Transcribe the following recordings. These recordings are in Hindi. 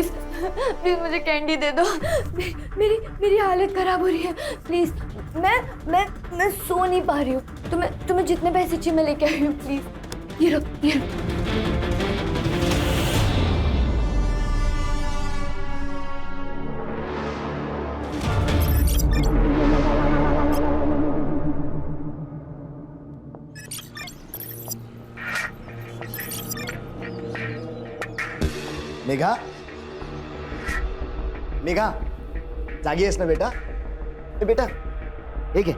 प्लीज प्लीज मुझे कैंडी दे दो। मेरी हालत खराब हो रही है, प्लीज। मैं सो नहीं पा रही हूँ। तुम्हें जितने पैसे चाहिए मैं लेके आई हूँ, प्लीज। ये लो, ये लो। मेघा, मेघा, जागी आहेस ना बेटा? ए बेटा, एक है,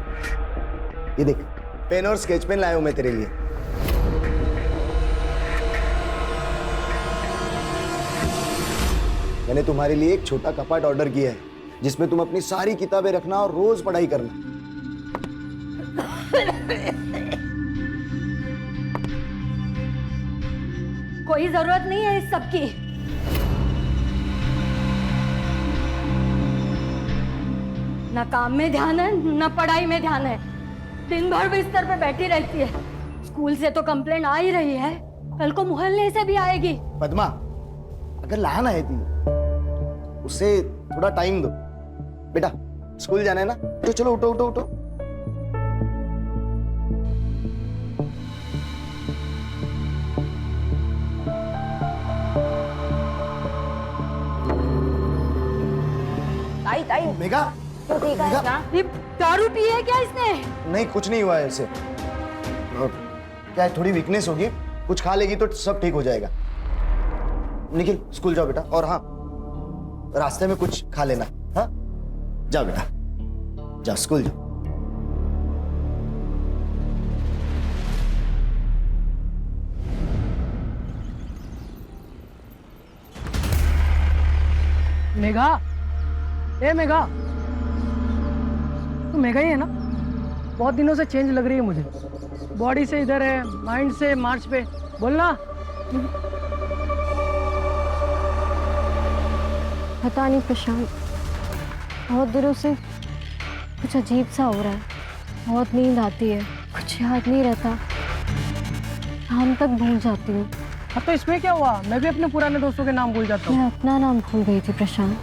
ये देख, पेन और स्केच पेन लाया हूं मैं तेरे लिए। मैंने तुम्हारे लिए एक छोटा कपाट ऑर्डर किया है, जिसमें तुम अपनी सारी किताबें रखना और रोज पढ़ाई करना। कोई जरूरत नहीं है इस सब की। ना काम में ध्यान है, ना पढ़ाई में ध्यान है। दिन भर बिस्तर पे बैठी रहती है। स्कूल से तो कंप्लेंट आ ही रही है, कल को मोहल्ले से भी आएगी। पद्मा, अगर लहान आहे ती, उसे थोड़ा टाइम दो। बेटा, स्कूल जाना है ना? तो चलो, उठो उठो उठो। ताई मेघा, तो ठीक है ना? ये दारू पी है क्या इसने? नहीं, कुछ नहीं हुआ है इसे। क्या है, थोड़ी वीकनेस होगी, कुछ खा लेगी तो सब ठीक हो जाएगा। निखिल, स्कूल जाओ बेटा। और हाँ, रास्ते में कुछ खा लेना। हाँ, जाओ बेटा, जाओ स्कूल जाओ। मेघा, ए मेघा, तू मेघा ही है ना? बहुत दिनों से चेंज लग रही है मुझे। बॉडी से इधर है, माइंड से मार्च पे। बोलना। पता नहीं प्रशांत, बहुत दिनों से कुछ अजीब सा हो रहा है। बहुत नींद आती है, कुछ याद नहीं रहता, नाम तक भूल जाती हूँ। हाँ तो इसमें क्या हुआ? मैं भी अपने पुराने दोस्तों के नाम भूल जाता हूँ। मैं अपना नाम भूल गई थी प्रशांत।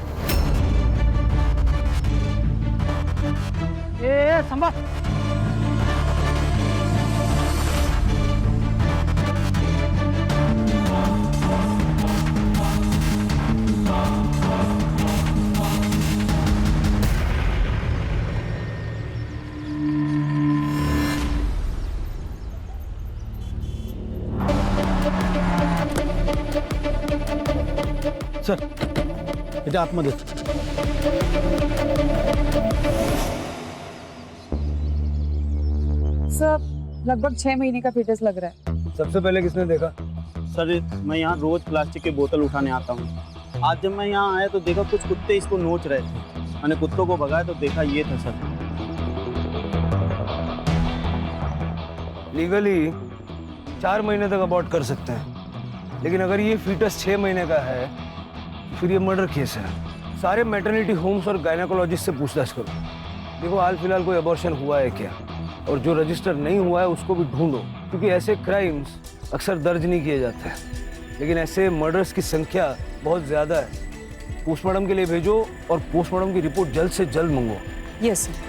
ए संभा, सर, बेटा आतमध्ये। सर, लगभग 6 महीने का फीटस लग रहा है। सबसे पहले किसने देखा? सर, मैं यहाँ रोज प्लास्टिक की बोतल उठाने आता हूँ। आज जब मैं यहाँ आया तो देखा कुछ कुत्ते इसको नोच रहे थे। मैंने कुत्तों को भगाया तो देखा ये था सर। लीगली 4 महीने तक अबॉर्ट कर सकते हैं, लेकिन अगर ये फीटस 6 महीने का है फिर ये मर्डर केस है। सारे मैटरनिटी होम्स और गायनेकोलॉजिस्ट से पूछताछ करो। देखो हाल फिलहाल कोई अबॉर्शन हुआ है क्या, और जो रजिस्टर नहीं हुआ है उसको भी ढूंढो, क्योंकि ऐसे क्राइम्स अक्सर दर्ज नहीं किए जाते हैं, लेकिन ऐसे मर्डर्स की संख्या बहुत ज़्यादा है। पोस्टमार्टम के लिए भेजो और पोस्टमार्टम की रिपोर्ट जल्द से जल्द मंगो। Yes sir.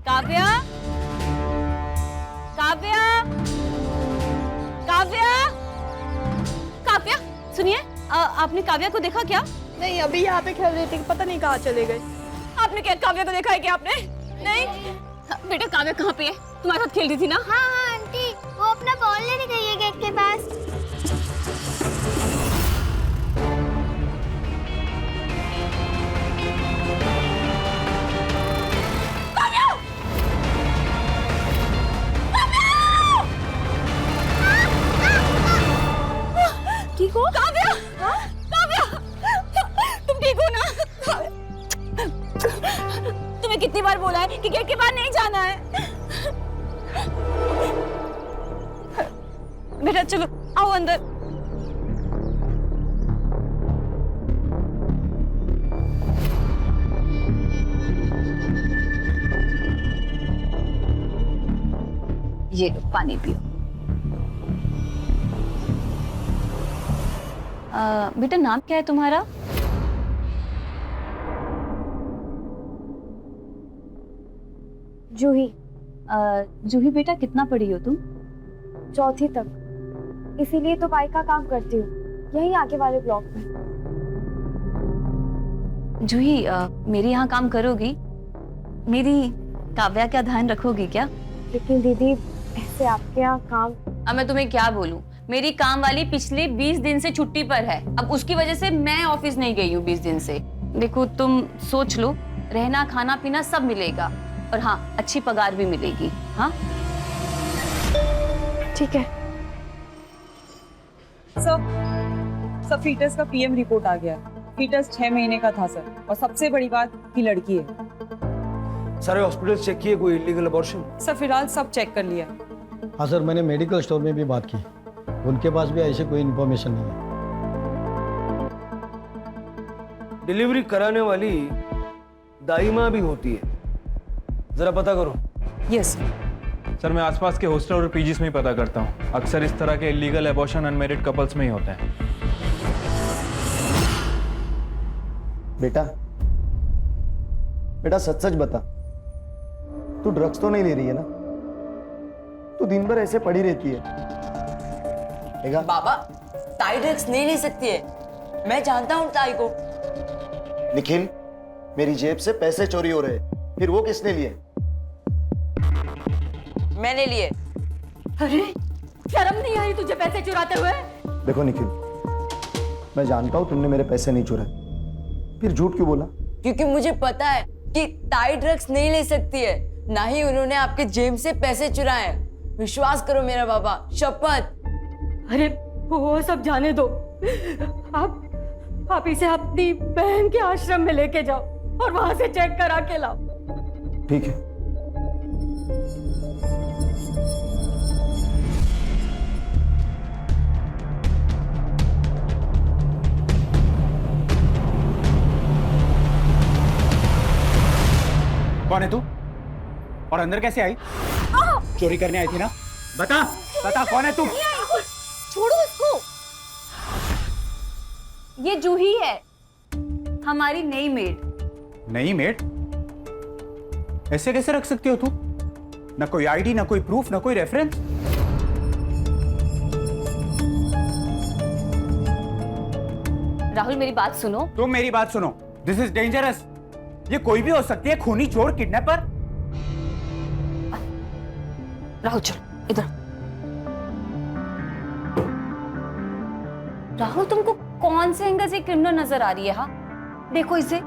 काव्या, काव्या, काव्या, काव्या, सुनिए, आपने काव्या को देखा क्या? नहीं, अभी यहाँ पे खेल रही थी, पता नहीं कहाँ चले गए। आपने क्या काव्या को देखा है क्या आपने? नहीं बेटा, काव्या कहाँ पे है? तुम्हारे साथ खेल रही थी ना? हाँ हाँ आंटी, वो अपना बॉल लेने गई है गेट के पास। ठीक हो? कि गेट के बाहर नहीं जाना है। बेटा चलो आओ अंदर। ये लो पानी पियो। बेटा नाम क्या है तुम्हारा? जूही, जूही बेटा कितना पढ़ी हो तुम? 4th तक, इसीलिए तो बाइक का काम करती हूँ, यहीं आगे वाले ब्लॉक में। जूही मेरे यहाँ काम करोगी? मेरी काव्या का ध्यान रखोगी क्या? लेकिन दीदी ऐसे आपके यहाँ काम। अब मैं तुम्हें क्या बोलूं, मेरी काम वाली पिछले 20 दिन से छुट्टी पर है। अब उसकी वजह से मैं ऑफिस नहीं गई हूँ 20 दिन से। देखो तुम सोच लो, रहना खाना पीना सब मिलेगा और हाँ अच्छी पगार भी मिलेगी। हाँ ठीक है। सर फीटस का पीएम रिपोर्ट आ गया है। फीटस 6 महीने का था सर, और सबसे बड़ी बात कि लड़की है। सारे हॉस्पिटल चेक किए, कोई इलीगल अबॉर्शन? सर फिलहाल सब चेक कर लिया। हाँ सर, मैंने मेडिकल स्टोर में भी बात की, उनके पास भी ऐसी कोई इन्फॉर्मेशन नहीं है। डिलीवरी कराने वाली दाई भी होती है, जरा पता करो। यस सर, मैं आसपास के हॉस्टल और पीजीज में ही पता करता हूँ। अक्सर इस तरह के इलीगल एबॉर्शन अनमैरिड कपल्स में ही होते हैं। बेटा बेटा सच सच बता, तू ड्रग्स तो नहीं ले रही है ना? तू दिन भर ऐसे पड़ी रहती है। देखा? बाबा, ताई ड्रग्स नहीं ले सकती है, मैं जानता हूँ ताई को। निखिल, मेरी जेब से पैसे चोरी हो रहे हैं, फिर वो किसने लिए? मैंने लिए। अरे शर्म नहीं आई तुझे पैसे चुराते हुए? देखो निखिल, मैं जानता हूँ तुमने मेरे पैसे नहीं चुराए, फिर झूठ क्यों बोला? क्योंकि मुझे पता है कि ताई ड्रग्स नहीं ले सकती है, ना ही उन्होंने आपके जेब से पैसे चुराए हैं। विश्वास करो मेरा बाबा, शपथ। अरे वो सब जाने दो, आप इसे अपनी बहन के आश्रम में लेके जाओ और वहां से चेक करा के लाओ। ठीक है। कौन है तू और अंदर कैसे आई? चोरी करने आई थी ना? बता बता कौन है तू? छोड़ो इसको। ये जूही है, हमारी नई मेड। नई मेड? ऐसे कैसे रख सकती हो तू? ना कोई आईडी, ना कोई प्रूफ, ना कोई रेफरेंस। राहुल मेरी बात सुनो। तुम मेरी बात सुनो। This is dangerous. ये कोई भी हो सकती है, खूनी, चोर, किडनैपर। राहुल चल इधर। राहुल तुमको कौन से एंगल से क्रिमिनल नजर आ रही है? हाँ देखो इसे।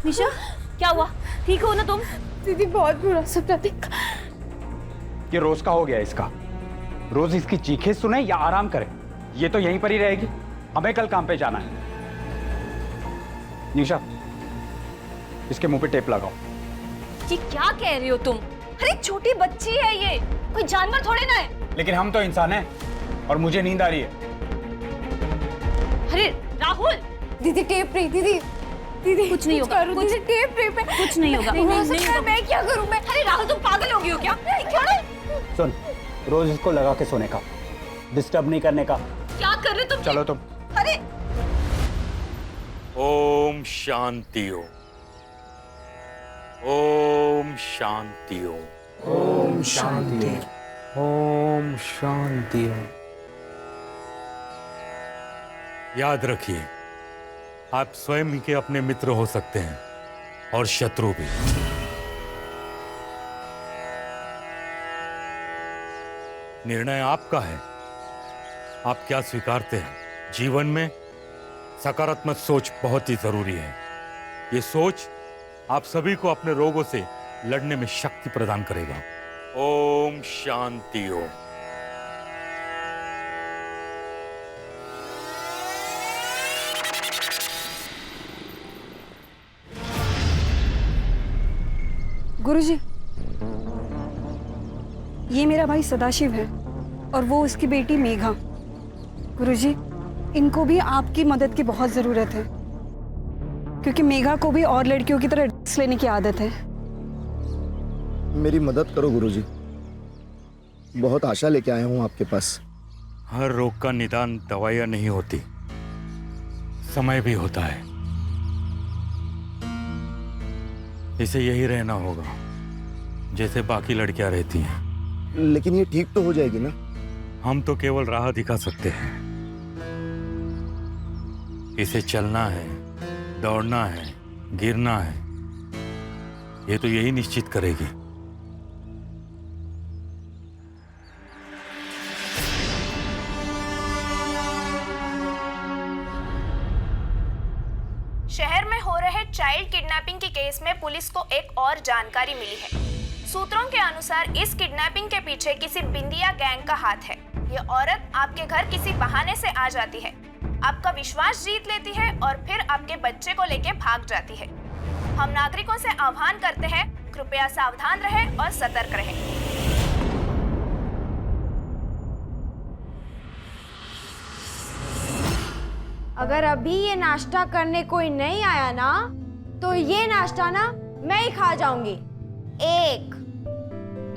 निशा क्या हुआ? ठीक हो ना तुम? दीदी बहुत बुरा सपना देखा। ये रोज का हो गया इसका। रोज इसकी चीखें सुने या आराम करे, ये तो यहीं पर ही रहेगी। हमें कल काम पे जाना है। निशा, इसके मुंह पे टेप लगाओ। ये क्या कह रही हो तुम? अरे छोटी बच्ची है ये, कोई जानवर थोड़े ना है। लेकिन हम तो इंसान हैं और मुझे नींद आ रही है। अरे राहुल। दीदी टेप रही। दीदी दीदी कुछ नहीं होगा, कुछ टेप रही पे। कुछ नहीं होगा। मैं क्या करूं? मैं अरे राहुल तुम पागल हो गई हो क्या? सुन, रोज इसको लगा के सोने का, डिस्टर्ब नहीं करने का। क्या कर रहे तुम? चलो तुम। अरे ओम शांति हो, ओम शांति हो, ओम शांति, ओम शांति। याद रखिए, आप स्वयं ही के अपने मित्र हो सकते हैं और शत्रु भी। निर्णय आपका है, आप क्या स्वीकारते हैं जीवन में सकारात्मक सोच बहुत ही जरूरी है। ये सोच आप सभी को अपने रोगों से लड़ने में शक्ति प्रदान करेगा। ओम शांति ओम। गुरुजी, ये मेरा भाई सदाशिव है और वो उसकी बेटी मेघा। गुरुजी, इनको भी आपकी मदद की बहुत ज़रूरत है, क्योंकि मेघा को भी और लड़कियों की तरह ड्रग्स लेने की आदत है। मेरी मदद करो गुरुजी, बहुत आशा लेके आया हूँ आपके पास। हर रोग का निदान दवाइयां नहीं होती, समय भी होता है। इसे यही रहना होगा जैसे बाकी लड़कियां रहती हैं। लेकिन ये ठीक तो हो जाएगी ना? हम तो केवल राह दिखा सकते हैं। इसे चलना है, दौड़ना है, गिरना है, ये तो यही निश्चित करेगी। शहर में हो रहे चाइल्ड किडनैपिंग के केस में पुलिस को एक और जानकारी मिली है। सूत्रों के अनुसार इस किडनैपिंग के पीछे किसी बिंदिया गैंग का हाथ है। ये औरत आपके घर किसी बहाने से आ जाती है, आपका विश्वास जीत लेती है और फिर आपके बच्चे को लेके भाग जाती है। हम नागरिकों से आह्वान करते हैं, कृपया सावधान रहें और सतर्क रहें। अगर अभी ये नाश्ता करने कोई नहीं आया ना, तो ये नाश्ता ना मैं ही खा जाऊंगी। 1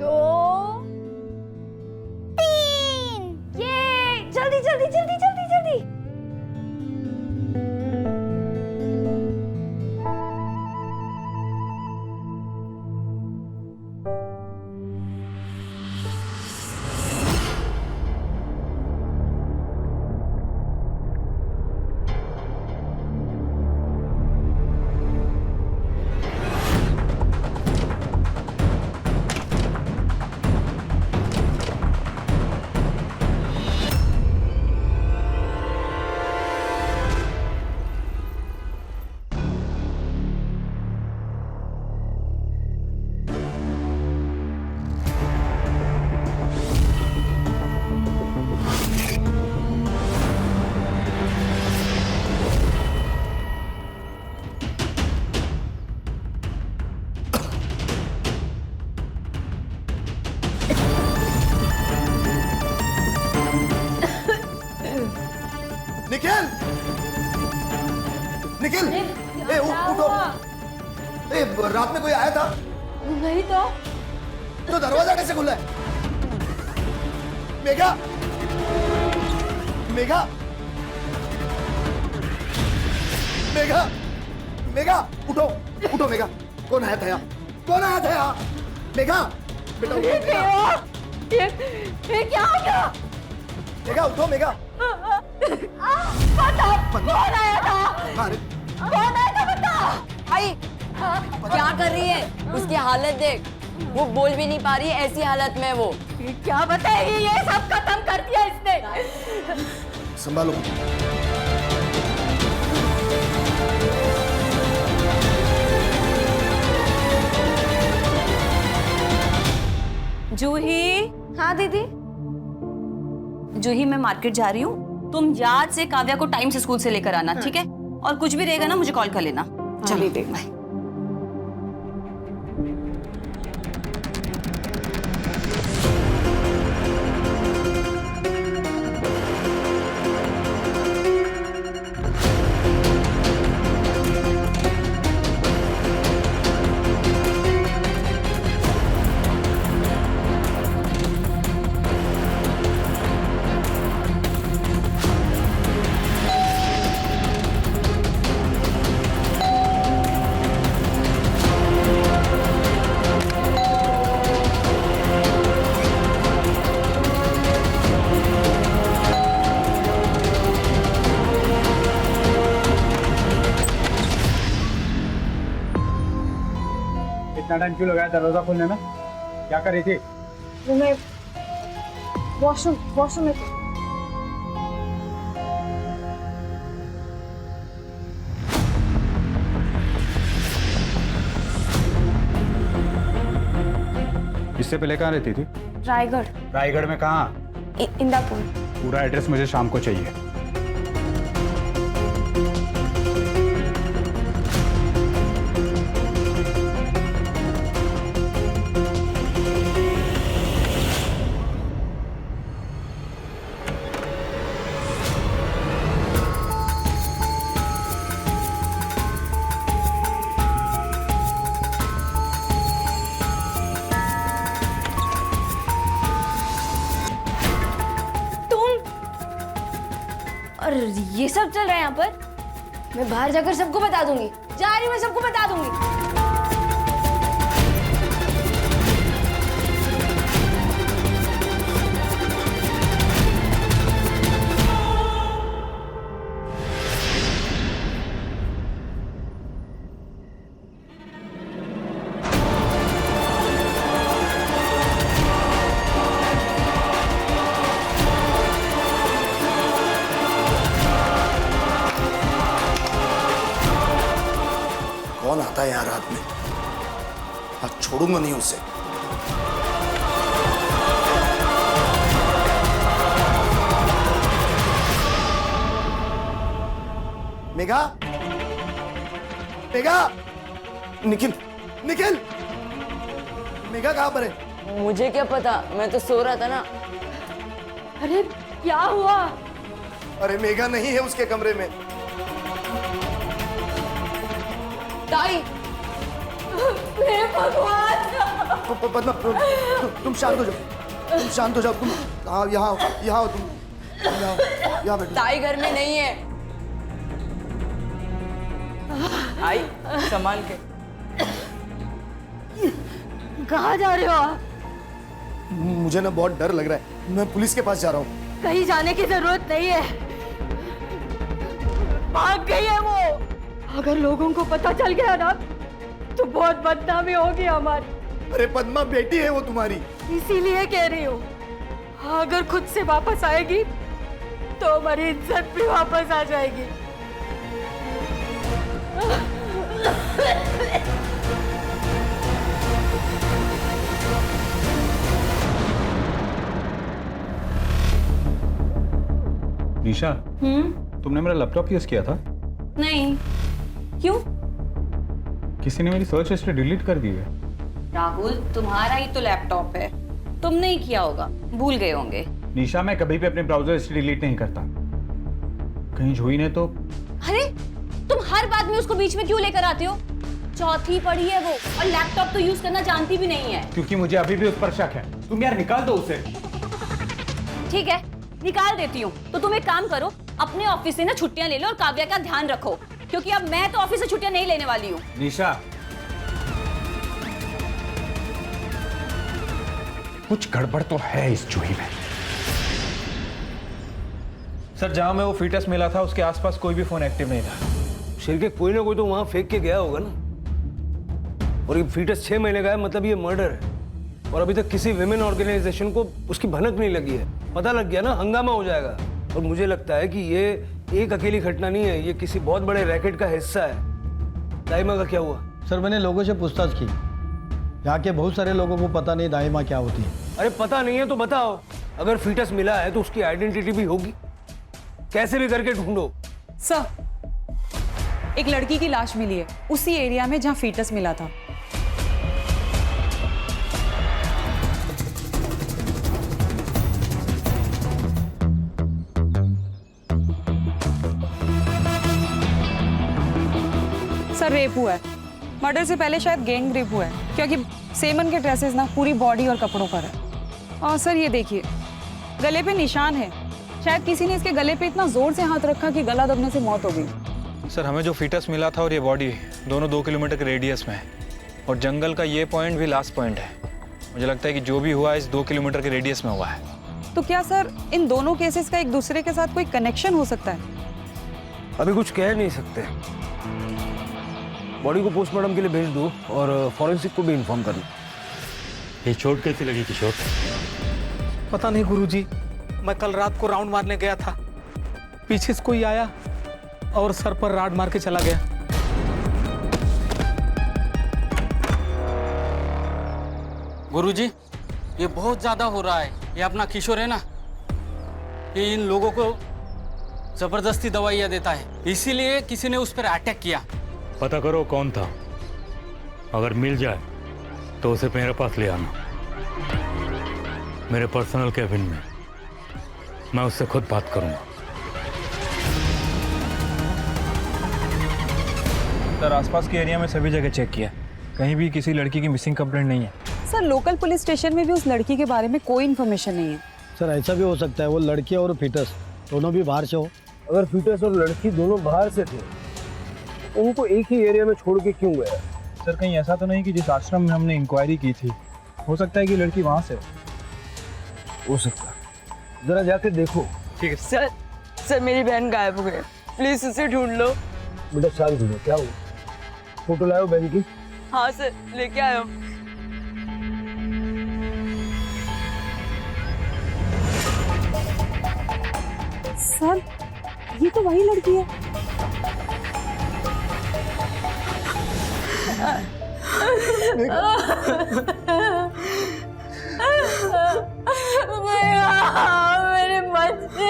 2 3। ये जल्दी जल्दी जल्दी जल्दी जल्दी। निखिल! निखिल! ए, उठो! ए, रात में कोई आया था? नहीं तो दरवाजा कैसे खुला है? मेघा! मेघा! मेघा! मेघा! उठो! उठो मेघा! कौन आया था यहाँ? कौन आया था यहाँ? मेघा! बेटा उठो मेघा! ये क्या हो गया? मेघा उठो मेघा! बता, कौन आया था? अरे कौन आया था बता? भाई क्या कर रही है? उसकी हालत देख, वो बोल भी नहीं पा रही है, ऐसी हालत में वो। क्या बताएगी? ये सब खत्म कर दिया इसने। संभालो। जूही। हाँ दीदी। जूही, मैं मार्केट जा रही हूँ, तुम याद से काव्या को टाइम से स्कूल से लेकर आना, ठीक है? और कुछ भी रहेगा ना मुझे कॉल कर लेना। चलिए देख। बाय। इतना टाइम क्यों लगाया दरवाजा खोलने में? क्या कर रही थी? वो मैं वॉशरूम में थी। इससे पहले कहाँ रहती थी? रायगढ़। रायगढ़ में कहाँ? इंदापुर। पूरा एड्रेस मुझे शाम को चाहिए। और ये सब चल रहा है यहाँ पर? मैं बाहर जाकर सबको बता दूंगी। जा रही हूँ, मैं सबको बता दूंगी। कौन आता है यहाँ रात में? आज छोड़ूंगा नहीं उसे। मेघा, मेघा, निखिल, निखिल, मेघा कहाँ पर है? मुझे क्या पता, मैं तो सो रहा था ना। अरे क्या हुआ? अरे मेघा नहीं है उसके कमरे में। ताई, हे भगवान! पद्मा, तुम शांत हो जाओ, तुम शांत हो जाओ। तुम यहाँ आओ, तुम यहाँ बैठो। ताई घर में नहीं है। आई, संभाल के। कहाँ जा रहे हो आप? मुझे ना बहुत डर लग रहा है, मैं पुलिस के पास जा रहा हूँ। कहीं जाने की जरूरत नहीं है, भाग गई है वो। अगर लोगों को पता चल गया ना तो बहुत बदनामी होगी हमारी। अरे पद्मा, बेटी है वो तुम्हारी। इसीलिए कह रही हूँ, अगर खुद से वापस आएगी तो हमारी इज्जत भी वापस आ जाएगी। निशा, तुमने मेरा लैपटॉप यूज किया था? नहीं। क्यों? किसी ने मेरी सर्च हिस्ट्री डिलीट कर दी है। राहुल, तुम्हारा ही तो लैपटॉप है, तुमने ही किया होगा, भूल गए होंगे। निशा, मैं कभी भी अपनी ब्राउजर हिस्ट्री डिलीट नहीं करता। कहीं जोई ने तो। अरे, तुम हर बात में उसको बीच में क्यों लेकर आते हो? चौथी पढ़ी है वो, और लैपटॉप तो यूज करना जानती भी नहीं है। क्योंकि मुझे अभी भी उस पर शक है। तुम यार निकाल दो उसे। ठीक है, निकाल देती हूँ। तो तुम एक काम करो, अपने ऑफिस से ना छुट्टियां ले लो और काव्या का ध्यान रखो, क्योंकि अब मैं तो ऑफिस से छुट्टियां नहीं लेने वाली हूँ। निशा, कुछ गड़बड़ तो है इस जूही में। सर, जहां में वो फीटस मिला था उसके आसपास कोई भी फोन एक्टिव नहीं था। शिर के कोई ना कोई तो वहां फेंक के गया होगा ना। और ये फीटस 6 महीने का है, मतलब ये मर्डर है। और अभी तक किसी विमेन ऑर्गेनाइजेशन को उसकी भनक नहीं लगी है। पता लग गया ना, हंगामा हो जाएगा। और मुझे लगता है कि ये एक अकेली घटना नहीं है, ये किसी बहुत बड़े रैकेट का हिस्सा है। दाइमा का क्या हुआ? सर, मैंने लोगों से पूछताछ की। यहाँ के बहुत सारे लोगों को पता नहीं दाइमा क्या होती है। अरे पता नहीं है तो बताओ। अगर फीटस मिला है तो उसकी आइडेंटिटी भी होगी, कैसे भी करके ढूंढो। सर, एक लड़की की लाश मिली है उसी एरिया में जहाँ फीटस मिला था। सर, रेप हुआ है। मर्डर से पहले शायद गैंग रेप हुआ है, क्योंकि सेमन के ड्रेसेस ना पूरी बॉडी और कपड़ों पर है। और सर ये देखिए, गले पे निशान है। शायद किसी ने इसके गले पे इतना जोर से हाथ रखा कि गला दबने से मौत हो गई। सर, हमें जो फीटस मिला था और ये बॉडी दोनों 2 किलोमीटर के रेडियस में है, और जंगल का ये पॉइंट भी लास्ट पॉइंट है। मुझे लगता है कि जो भी हुआ इस 2 किलोमीटर के रेडियस में हुआ है। तो क्या सर इन दोनों केसेस का एक दूसरे के साथ कोई कनेक्शन हो सकता है? अभी कुछ कह नहीं सकते। बॉडी को पोस्टमार्टम के लिए भेज दो और फॉरेंसिक को भी इन्फॉर्म कर दो। ये चोट कैसी लगी किशोर? पता नहीं गुरुजी, मैं कल रात को राउंड मारने गया था, पीछे से कोई आया और सर पर राड मार के चला गया। गुरुजी, ये बहुत ज्यादा हो रहा है। ये अपना किशोर है ना, ये इन लोगों को जबरदस्ती दवाइयाँ देता है, इसीलिए किसी ने उस पर अटैक किया। पता करो कौन था, अगर मिल जाए तो उसे मेरे पास ले आना, मेरे पर्सनल कैबिन में। मैं उससे खुद बात करूंगा। सर आसपास के एरिया में सभी जगह चेक किया, कहीं भी किसी लड़की की मिसिंग कंप्लेंट नहीं है। सर लोकल पुलिस स्टेशन में भी उस लड़की के बारे में कोई इन्फॉर्मेशन नहीं है। सर ऐसा भी हो सकता है वो लड़की और फीटस दोनों भी बाहर से हो। अगर फीटस और लड़की दोनों बाहर से थे, उनको एक ही एरिया में छोड़ के क्यों गया? सर कहीं ऐसा तो नहीं कि जिस आश्रम में हमने इंक्वायरी की थी, हो सकता है कि लड़की वहाँ से हो सकता है, जरा जाके देखो। ठीक है सर। सर मेरी बहन गायब हो गई, प्लीज उसे ढूंढ लो। बेटा शांत हो जाओ, क्या हुआ? फोटो लाओ बहन की। हाँ सर, लेके आयो। सर ये तो वही लड़की है। मेरे बच्चे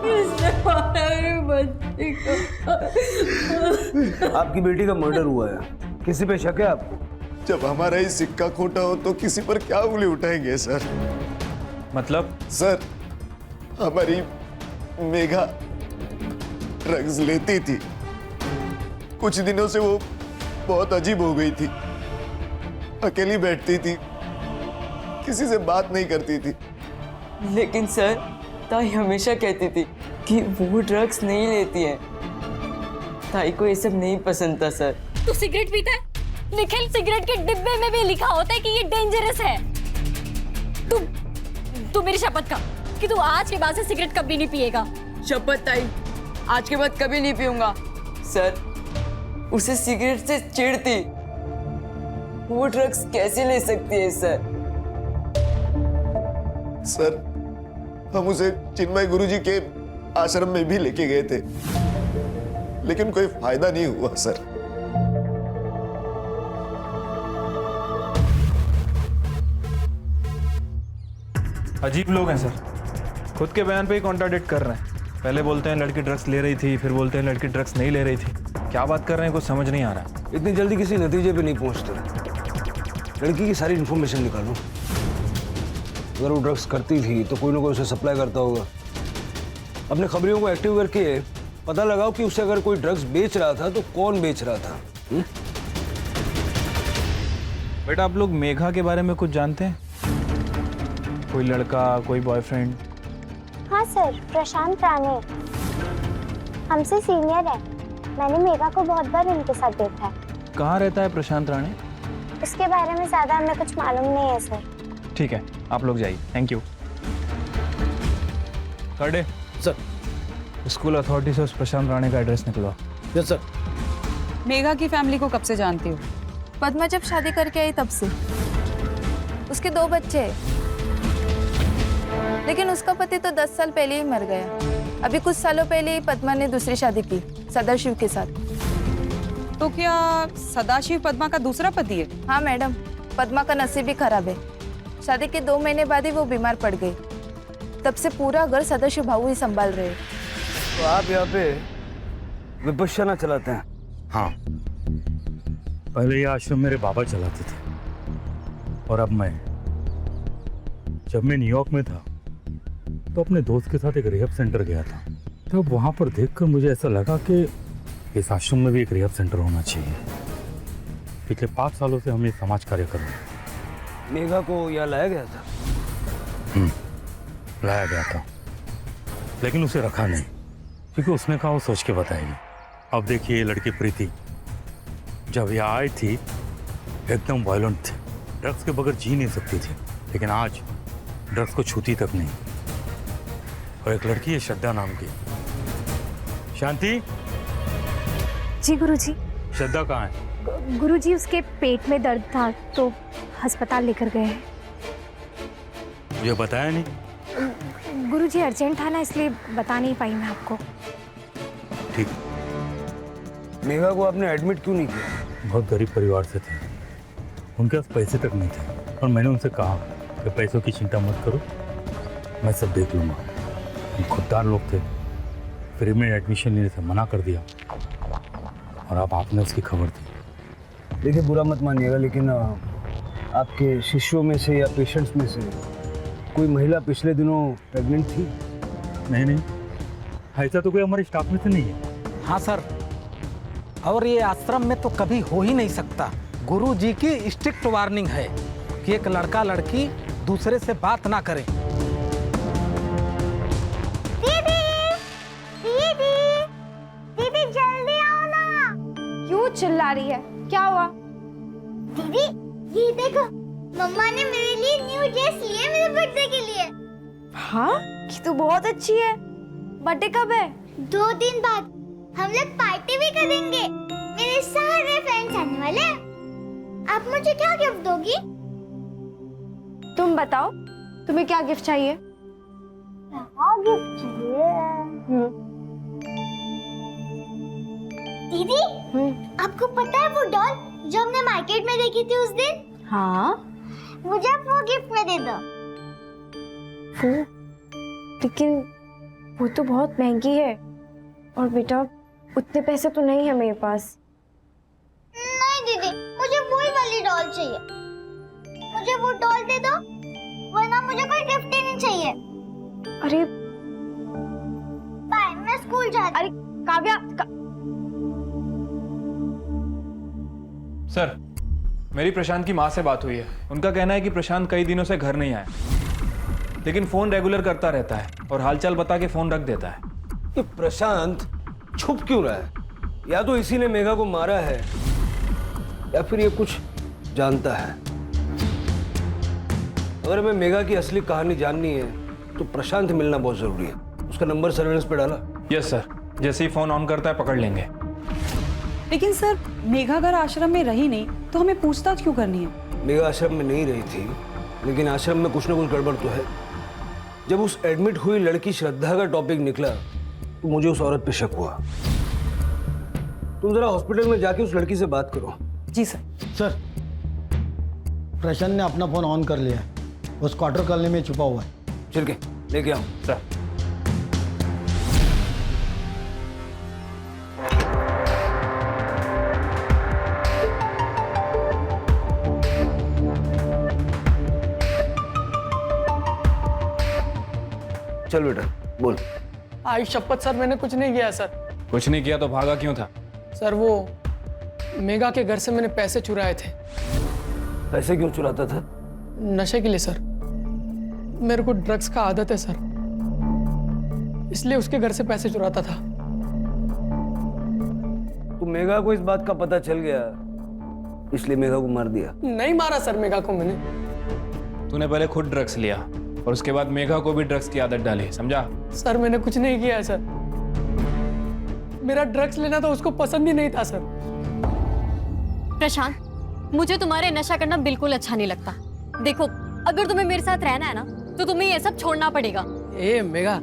किसने मारा मेरे बच्चे को? आपकी बेटी का मर्डर हुआ है, किसी पे शक है आपको? जब हमारा ही सिक्का खोटा हो तो किसी पर क्या उंगली उठाएंगे सर? मतलब? सर हमारी मेघा ड्रग्स लेती थी, कुछ दिनों से वो बहुत अजीब हो गई थी, अकेली बैठती थी, किसी से बात नहीं करती थी। लेकिन सर ताई हमेशा कहती थी कि वो ड्रग्स नहीं लेती है। ताई को ये सब नहीं पसंद था सर। तू सिगरेट पीता है? निखिल, सिगरेट के डिब्बे में भी लिखा होता है कि ये डेंजरस है। तू मेरी शपथ खा कि तू आज के बाद से सिगरेट कभी नहीं पिएगा। शपथ ताई, आज के बाद कभी नहीं पीऊंगा। सर उसे सिगरेट से चिढ़ती, वो ड्रग्स कैसे ले सकती है सर? सर हम उसे चिन्मय गुरुजी के आश्रम में भी लेके गए थे, लेकिन कोई फायदा नहीं हुआ सर। अजीब लोग हैं सर, खुद के बयान पे ही कॉन्ट्राडिक्ट कर रहे हैं। पहले बोलते हैं लड़की ड्रग्स ले रही थी, फिर बोलते हैं लड़की ड्रग्स नहीं ले रही थी। क्या बात कर रहे हैं कुछ समझ नहीं आ रहा। इतनी जल्दी किसी नतीजे पे नहीं पहुंचते। लड़की की सारी इन्फॉर्मेशन निकालो, अगर वो ड्रग्स करती थी तो कोई ना कोई उसे सप्लाई करता होगा। अपने खबरियों को एक्टिव करके पता लगाओ कि उसे अगर कोई ड्रग्स बेच रहा था तो कौन बेच रहा था। बेटा आप लोग मेघा के बारे में कुछ जानते हैं? कोई लड़का, कोई बॉयफ्रेंड? हाँ सर, प्रशांत राणे हमसे सीनियर है। मैंने मेघा को बहुत बार इनके साथ देखा है। कहाँ रहता है प्रशांत राणे? उसके बारे में ज्यादा हमें कुछ मालूम नहीं है सर। ठीक है, आप लोग जाइए। Thank you. Karde sir, school authority से उस प्रशांत राणे का एड्रेस निकलवा। Yes sir. मेघा की फैमिली को कब से जानती हो? पद्मा जब शादी करके आई तब से। उसके 2 बच्चे हैं, लेकिन उसका पति तो 10 साल पहले ही मर गया। अभी कुछ सालों पहले ही पद्मा ने दूसरी शादी की सदाशिव के साथ। तो क्या सदाशिव पद्मा का दूसरा पति है? हाँ मैडम, पद्मा का नसीब ही खराब है। शादी के 2 महीने बाद ही वो बीमार पड़ गई। तब से पूरा घर सदाशिव भाऊ ही संभाल रहे हैं। तो आप यहाँ पे विपश्यना चलाते हैं? हाँ, पहले ये आश्रम मेरे बाबा चलाते थे, और अब मैं, जब मैं न्यूयॉर्क में था तो अपने दोस्त के साथ एक रिहैब सेंटर गया था। तो वहाँ पर देखकर मुझे ऐसा लगा कि इस आश्रम में भी एक रिहैब सेंटर होना चाहिए। पिछले 5 सालों से हम ये समाज कार्य कर रहे हैं। मेघा को यहाँ लाया गया था? लाया गया था, लेकिन उसे रखा नहीं, क्योंकि उसने कहा वो सोच के बताएगी। अब देखिए, ये लड़की प्रीति जब यहाँ आई थी एकदम वायलेंट थी, ड्रग्स के बगैर जी नहीं सकती थी, लेकिन आज ड्रग्स को छूती तक नहीं। और एक लड़की है श्रद्धा नाम की। शांति। जी गुरुजी। श्रद्धा कहाँ है? गुरुजी उसके पेट में दर्द था तो अस्पताल लेकर गए हैं। मुझे बताया नहीं? गुरुजी अर्जेंट था ना, इसलिए बता नहीं पाई मैं आपको। ठीक। मेघा को आपने एडमिट क्यों नहीं किया? बहुत गरीब परिवार से थे, उनके पास पैसे तक नहीं थे और मैंने उनसे कहा कि पैसों की चिंता मत करो, मैं सब देख लूँगा। हम खुददार लोग थे, फ्री में एडमिशन लेने से मना कर दिया और अब आपने उसकी खबर दी। देखिए बुरा मत मानिएगा, लेकिन आपके शिष्यों में से या पेशेंट्स में से कोई महिला पिछले दिनों प्रेग्नेंट थी? नहीं, ऐसा तो कोई हमारे स्टाफ में से नहीं है। हाँ सर, और ये आश्रम में तो कभी हो ही नहीं सकता। गुरु जी की स्ट्रिक्ट वार्निंग है कि एक लड़का लड़की दूसरे से बात ना करे। दीदी जल्दी आओ ना। क्यों चिल्ला रही है? क्या हुआ? दीदी ये देखो, मम्मा ने मेरे लिए न्यू ड्रेस ली है मेरे बर्थडे के लिए। हाँ, ये तो बहुत अच्छी है। बर्थडे कब है? 2 दिन बाद हम लोग पार्टी भी करेंगे। मेरे सारे फ्रेंड्स आने वाले हैं। आप मुझे क्या गिफ्ट दोगी? तुम बताओ, तुम्हें क्या गिफ्ट चाहिए? हाँ, गिफ्ट चाहिए। दीदी, आपको पता है वो डॉल जो हमने मार्केट में देखी थी उस दिन? हाँ। मुझे आप वो गिफ्ट में दे दो। वो? लेकिन वो तो बहुत महंगी है और बेटा उतने पैसे तो नहीं है मेरे पास। नहीं दीदी, मुझे वही वाली डॉल चाहिए। मुझे वो डॉल दे दो, वरना मुझे कोई गिफ्ट ही नहीं चाहिए। अरे बाय, मैं स्कूल जाती। अरे काव्या सर, मेरी प्रशांत की माँ से बात हुई है। उनका कहना है कि प्रशांत कई दिनों से घर नहीं आया, लेकिन फोन रेगुलर करता रहता है और हालचाल बता के फोन रख देता है। ये प्रशांत छुप क्यों रहा है? या तो इसी ने मेघा को मारा है या फिर ये कुछ जानता है। अगर हमें मेघा की असली कहानी जाननी है तो प्रशांत मिलना बहुत जरूरी है। उसका नंबर सर्वेलेंस पे डाला? यस सर, जैसे ही फोन ऑन करता है पकड़ लेंगे। लेकिन सर, मेघा अगर आश्रम में रही नहीं तो हमें पूछताछ क्यों करनी है? मेघा आश्रम में नहीं रही थी, लेकिन आश्रम में कुछ ना कुछ गड़बड़ तो है। जब उस एडमिट हुई लड़की श्रद्धा का टॉपिक निकला तो मुझे उस औरत पे शक हुआ। तुम जरा हॉस्पिटल में जाके उस लड़की से बात करो। जी सर। सर, प्रशांत ने अपना फोन ऑन कर लिया है, उस क्वार्टर कॉलोनी में छुपा हुआ है। चल के लेके आओ। सर। चल बेटा बोल। आई शपथ सर, मैंने कुछ नहीं किया सर। कुछ नहीं किया तो भागा क्यों था? सर वो मेघा के घर से मैंने पैसे चुराए थे। पैसे क्यों चुराता था? नशे के लिए सर। मेरे को ड्रग्स का आदत है सर, इसलिए उसके घर से पैसे चुराता था। तो मेघा को इस बात का पता चल गया, इसलिए मेघा को मार दिया? नहीं मारा सर मेघा को मैंने। तूने पहले खुद ड्रग्स लिया और उसके बाद मेघा को भी ड्रग्स की आदत डाली, समझा? सर मैंने कुछ नहीं किया सर। मेरा ड्रग्स लेना तो उसको पसंद ही नहीं था सर। प्रशांत, मुझे तुम्हारे नशा करना बिल्कुल अच्छा नहीं लगता। देखो, अगर तुम्हें मेरे साथ रहना है ना तो तुम्हें ये सब छोड़ना पड़ेगा। ए मेघा,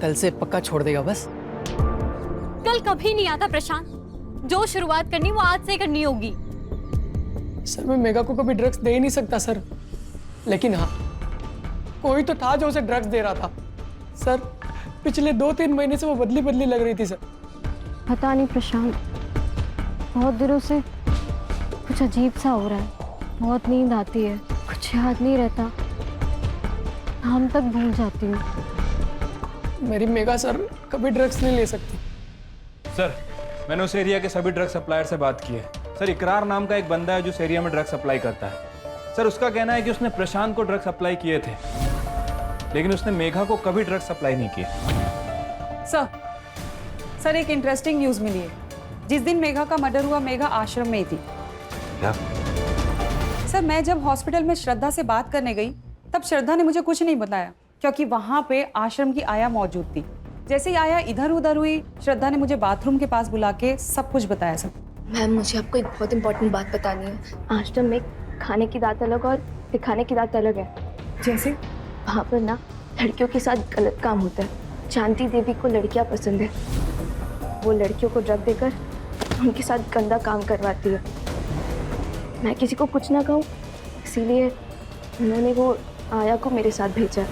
कल से पक्का छोड़ देगा बस? कल कभी नहीं आता प्रशांत, जो शुरुआत करनी वो आज से करनी होगी। सर मैं मेघा को कभी ड्रग्स दे ही नहीं सकता सर, लेकिन हाँ कोई तो था जो उसे ड्रग्स दे रहा था। सर पिछले 2-3 महीने से वो बदली बदली लग रही थी सर। पता नहीं प्रशांत, बहुत दिनों से कुछ अजीब सा हो रहा है। बहुत नींद आती है, कुछ याद नहीं रहता, नाम तक भूल जाती हूँ। मेरी मेघा सर कभी ड्रग्स नहीं ले सकती। सर, मैंने उस एरिया के सभी ड्रग सप्लायर से बात की है। सर, इकरार नाम का एक बंदा है जो उस एरिया में ड्रग सप्लाई करता है। सर, उसका कहना है कि उसने प्रशांत को ड्रग सप्लाई किए थे, लेकिन उसने मेघा को कभी ड्रग सप्लाई नहीं किए। सर एक इंटरेस्टिंग न्यूज मिली है। जिस दिन मेघा का मर्डर हुआ, मेघा आश्रम में ही थी। क्या? सर मैं जब हॉस्पिटल में श्रद्धा से बात करने गई तब श्रद्धा ने मुझे कुछ नहीं बताया, क्योंकि वहां पे आश्रम की आया मौजूद थी। जैसे ही आया इधर उधर हुई, श्रद्धा ने मुझे बाथरूम के पास बुला के सब कुछ बताया। सर मैम, मुझे आपको एक बहुत इंपॉर्टेंट बात बतानी है। आश्रम में खाने की दात अलग और दिखाने की दात अलग है। जैसे? वहाँ पर ना लड़कियों के साथ गलत काम होता है। शांति देवी को लड़कियाँ पसंद है, वो लड़कियों को ड्रग देकर उनके साथ गंदा काम करवाती है। मैं किसी को कुछ ना कहूँ, इसीलिए उन्होंने वो आया को मेरे साथ भेजा।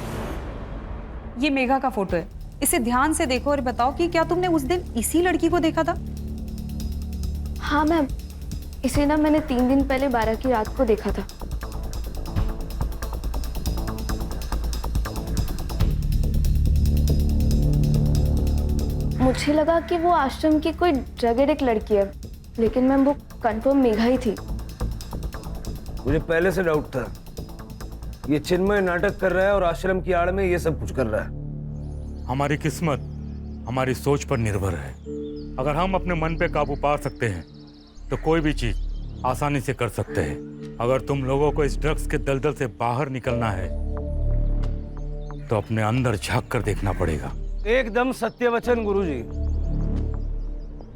ये मेघा का फोटो है, इसे ध्यान से देखो और बताओ कि क्या तुमने उस दिन इसी लड़की को देखा था? हाँ मैम, इसे ना मैंने 3 दिन पहले 12 की रात को देखा था। मुझे लगा कि वो आश्रम की कोई ड्रग एडिक्ट लड़की है, लेकिन मैम वो कंफर्म मेघा ही थी। मुझे पहले से डाउट था, ये चिन्मय नाटक कर रहा है और आश्रम की आड़ में ये सब कुछ कर रहा है। हमारी किस्मत हमारी सोच पर निर्भर है। अगर हम अपने मन पे काबू पा सकते हैं तो कोई भी चीज आसानी से कर सकते हैं। अगर तुम लोगों को इस ड्रग्स के दलदल से बाहर निकलना है तो अपने अंदर झांक कर देखना पड़ेगा। एकदम सत्य वचन गुरुजी,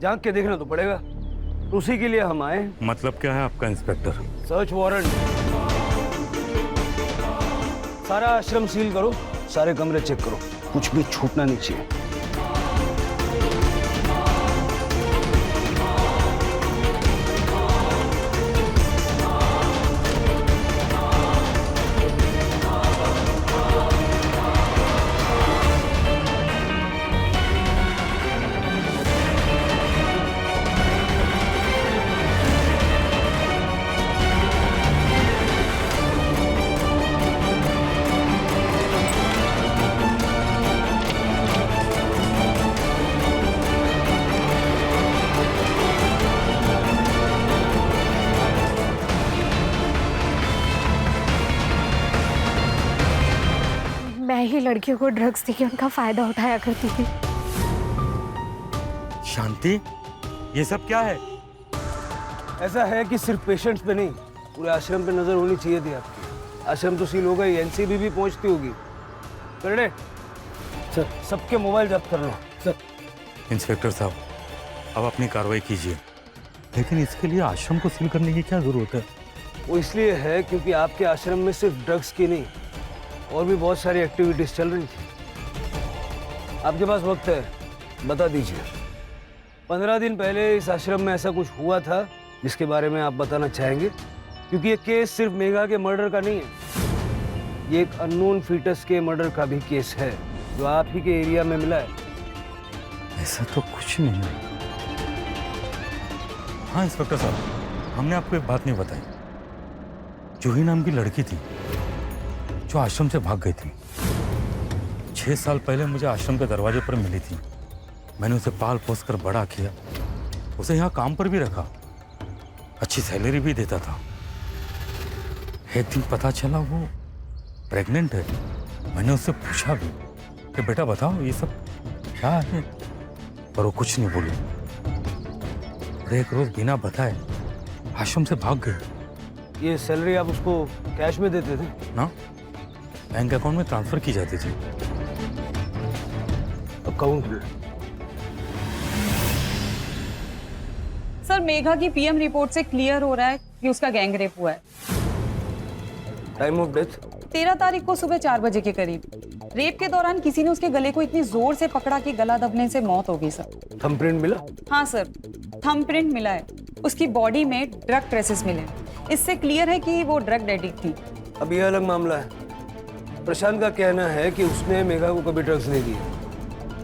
झांक के देखना तो पड़ेगा, उसी के लिए हम आए। मतलब क्या है आपका इंस्पेक्टर? Search warrant. सारा आश्रम सील करो, सारे कमरे चेक करो, कुछ भी छूटना नहीं चाहिए। मैं ही लड़कियों को ड्रग्स देके उनका फायदा उठाया करती थी। शांति, ये सब क्या है? ऐसा है कि सिर्फ पेशेंट्स पे नहीं, पूरे आश्रम पे नजर होनी चाहिए थी आपकी। आश्रम तो सील हो गई, एनसीबी भी पहुंचती होगी। करने सर, सबके मोबाइल जब्त कर लो। सर। इंस्पेक्टर साहब, अब अपनी कार्रवाई कीजिए, लेकिन इसके लिए आश्रम को सील करने की क्या जरूरत है? वो इसलिए है क्योंकि आपके आश्रम में सिर्फ ड्रग्स की नहीं और भी बहुत सारी एक्टिविटीज चल रही थी। आपके पास वक्त है, बता दीजिए। 15 दिन पहले इस आश्रम में ऐसा कुछ हुआ था जिसके बारे में आप बताना चाहेंगे? क्योंकि ये केस सिर्फ मेघा के मर्डर का नहीं है, ये एक अननोन फीटस के मर्डर का भी केस है जो आप ही के एरिया में मिला है। ऐसा तो कुछ नहीं है। हाँ इंस्पेक्टर साहब, हमने आपको एक बात नहीं बताई। जूही नाम की लड़की थी जो आश्रम से भाग गई थी। 6 साल पहले मुझे आश्रम के दरवाजे पर मिली थी। मैंने उसे पाल पोस कर बड़ा किया, उसे यहाँ काम पर भी रखा, अच्छी सैलरी भी देता था। एक दिन पता चला वो प्रेग्नेंट है। मैंने उससे पूछा भी कि बेटा बताओ ये सब क्या है, पर वो कुछ नहीं बोली। और एक रोज बिना बताए आश्रम से भाग गई। ये सैलरी आप उसको कैश में देते थे ना? बैंक अकाउंट में ट्रांसफर की जाती थी। अकाउंट में? सर, मेघा की पीएम रिपोर्ट से क्लियर हो रहा है कि उसका गैंग रेप हुआ है। Time of death? 13 तारीख को सुबह 4 बजे के करीब। रेप के दौरान किसी ने उसके गले को इतनी जोर से पकड़ा कि गला दबने से मौत हो गई सर। थंबप्रिंट मिला? हाँ सर, थंबप्रिंट मिला है। उसकी बॉडी में ड्रग ट्रेसेस मिले। इससे क्लियर है कि वो ड्रग एडिक्ट थी। अब ये अलग मामला है। प्रशांत का कहना है कि उसने मेघा को कभी ड्रग्स नहीं दिए,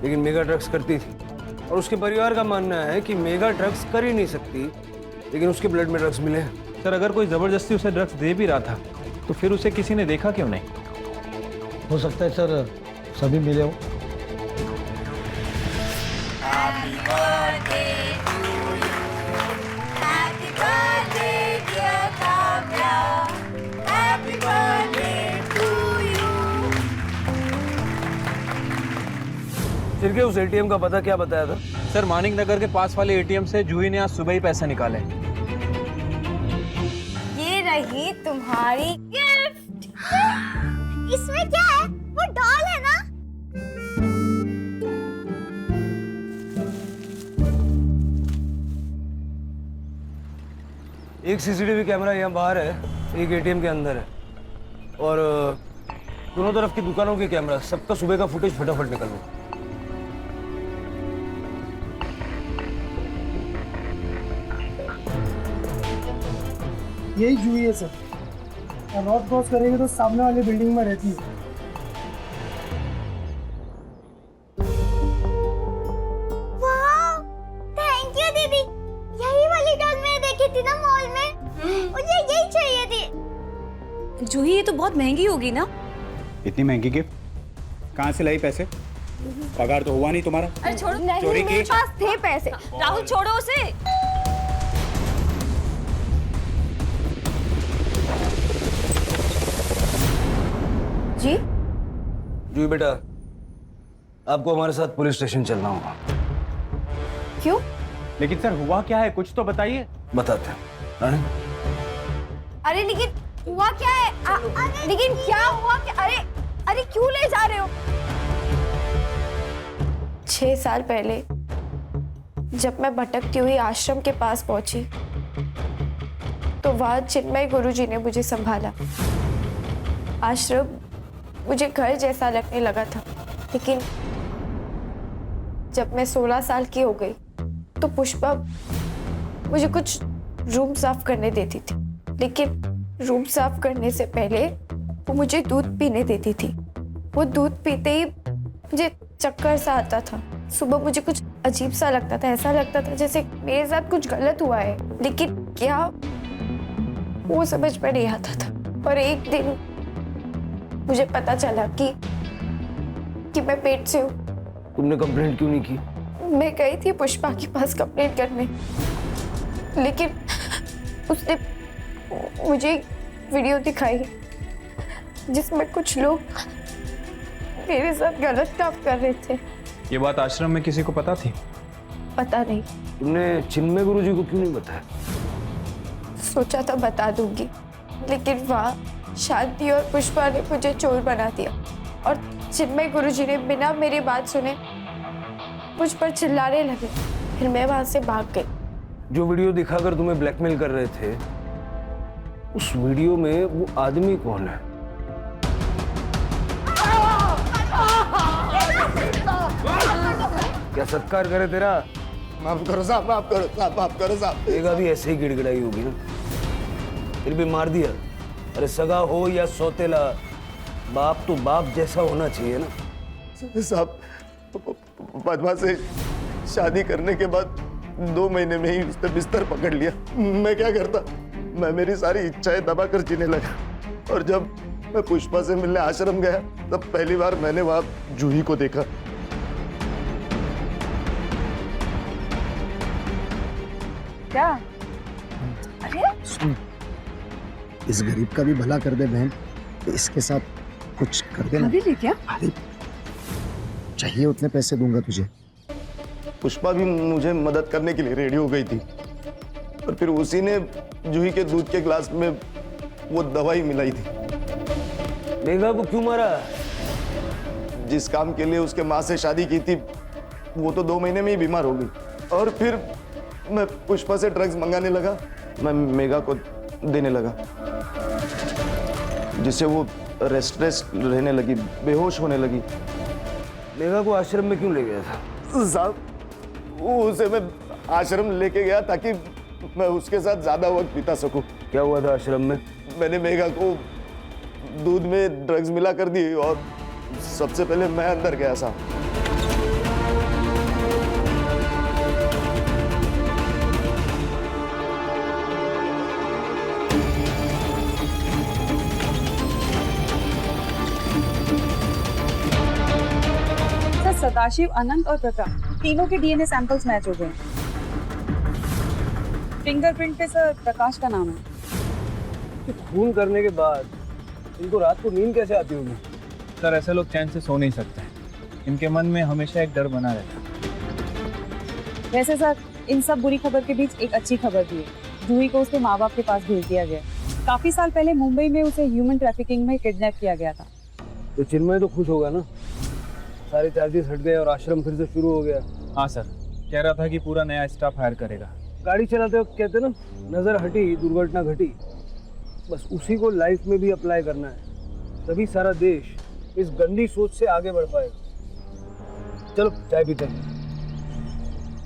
लेकिन मेघा ड्रग्स करती थी। और उसके परिवार का मानना है कि मेघा ड्रग्स कर ही नहीं सकती, लेकिन उसके ब्लड में ड्रग्स मिले हैं। सर, अगर कोई जबरदस्ती उसे ड्रग्स दे भी रहा था तो फिर उसे किसी ने देखा क्यों नहीं? हो सकता है सर सभी मिले हो। फिर के उस एटीएम का पता क्या बताया था? सर, मानिक नगर के पास वाले एटीएम से जूही ने आज सुबह ही पैसे निकाले। ये रही तुम्हारी गिफ्ट। इसमें क्या है? वो डॉल है ना? एक सीसीटीवी कैमरा यहाँ बाहर है, एक एटीएम के अंदर है, और दोनों तरफ की दुकानों के कैमरा, सबका सुबह का फुटेज फटाफट निकालो। यही जूही है सर। रोड क्रॉस करेंगे तो सामने वाली बिल्डिंग में रहती है। थैंक यू दीदी, यही वाली डॉल मैंने देखी थी ना मॉल में, मुझे यही चाहिए थी। जूही ये तो बहुत महंगी होगी ना? इतनी महंगी गिफ्ट कहाँ से लाई पैसे? पगार तो हुआ नहीं तुम्हारा। अरे छोड़ो, चोरी मेरे की? पास थे पैसे। राहुल छोड़ो उसे। जी जूही बेटा, आपको हमारे साथ पुलिस स्टेशन चलना होगा। क्यों? लेकिन सर हुआ क्या है, कुछ तो बताइए। बताते हैं। रानी, अरे लेकिन हुआ क्या है? लेकिन क्या हुआ? अरे अरे क्यों ले जा रहे हो? 6 साल पहले जब मैं भटकती हुई आश्रम के पास पहुंची तो वहां चिन्मय गुरुजी ने मुझे संभाला। आश्रम मुझे घर जैसा लगने लगा था, लेकिन जब मैं 16 साल की हो गई तो पुष्पा मुझे कुछ रूम साफ करने देती थी, लेकिन रूम साफ करने से पहले वो मुझे दूध पीने देती थी। वो दूध पीते ही मुझे चक्कर सा आता था। सुबह मुझे कुछ अजीब सा लगता था, ऐसा लगता था जैसे मेरे साथ कुछ गलत हुआ है, लेकिन क्या वो समझ में नहीं आता था। और एक दिन मुझे पता चला कि मैं पेट से हूँ। तुमने कंप्लेंट क्यों नहीं की? मैं गई थी पुष्पा के पास कंप्लेंट करने, लेकिन उसने मुझे एक वीडियो दिखाई जिसमें कुछ लोग मेरे साथ गलत काम कर रहे थे। ये बात आश्रम में किसी को पता थी? पता नहीं। तुमने चिन्मय गुरुजी को क्यों नहीं बताया? सोचा था बता दूंगी, लेकिन वहाँ शांति और पुष्पा ने मुझे चोर बना दिया और चिन्मय गुरुजी ने बिना मेरी बात सुने मुझ पर चिल्लाने लगे। फिर मैं वहां से भाग गई। जो वीडियो दिखाकर तुम्हें ब्लैकमेल कर रहे थे, उस वीडियो में वो आदमी कौन है? क्या सत्कार करे तेरा? माफ करो साहब, माफ करो साहब, माफ करो साहब। देखा भी ऐसे ही गिड़गिड़ाई होगी ना, फिर भी मार दिया। अरे सगा हो या सौतेला, बाप तो बाप जैसा होना चाहिए ना। साहब, पद्मा से शादी करने के बाद 2 महीने में ही उसने बिस्तर पकड़ लिया। मैं क्या करता? मैं मेरी सारी इच्छाएं दबाकर जीने लगा। और जब मैं पुष्पा से मिलने आश्रम गया, तब पहली बार मैंने वहां जूही को देखा। क्या? सुन, इस गरीब का भी भला कर दे बहन, तो इसके साथ कुछ कर देना। क्या? अरे चाहिए उतने पैसे दूंगा तुझे। पुष्पा भी मुझे मदद करने के लिए रेडी हो गई थी, और फिर उसी ने जूही के दूध के ग्लास में वो दवाई मिलाई थी। मेघा को क्यों मारा? जिस काम के लिए उसके माँ से शादी की थी, वो तो 2 महीने में ही बीमार हो गई। और फिर मैं पुष्पा से ड्रग्स मंगाने लगा, मैं मेघा को देने लगा, जिससे वो रेस्टलेस रहने लगी, बेहोश होने लगी। मेघा को आश्रम में क्यों ले गया था? साहब, उसे मैं आश्रम लेके गया ताकि मैं उसके साथ ज्यादा वक्त बिता सकूं। क्या हुआ था आश्रम में? मैंने मेघा को दूध में ड्रग्स मिला कर दी और सबसे पहले मैं अंदर गया साहब। सदाशिव, अनंत और प्रकाश तीनों के डीएनए सैंपल्स मैच हो गए। फिंगरप्रिंट पे सर प्रकाश का नाम है। खून करने के बाद इनको रात को नींद कैसे आती होगी? सर, ऐसे लोग चैन से सो नहीं सकते हैं। इनके मन में हमेशा एक डर बना रहता है। वैसे सर, इन सब बुरी खबर के बीच एक अच्छी खबर भी है। जूही को उसके माँ बाप के पास भेज दिया गया। काफी साल पहले मुंबई में उसे ह्यूमन ट्रैफिकिंग में किडनैप किया गया था। तो चिन्मय तो खुश होगा ना, सारे चार्जेस हट गए और आश्रम फिर से शुरू हो गया। हाँ सर, कह रहा था कि पूरा नया स्टाफ हायर करेगा। गाड़ी चलाते वक्त कहते ना, नजर हटी दुर्घटना घटी। बस उसी को लाइफ में भी अप्लाई करना है, तभी सारा देश इस गंदी सोच से आगे बढ़ पाएगा। चलो चाय पीते हैं।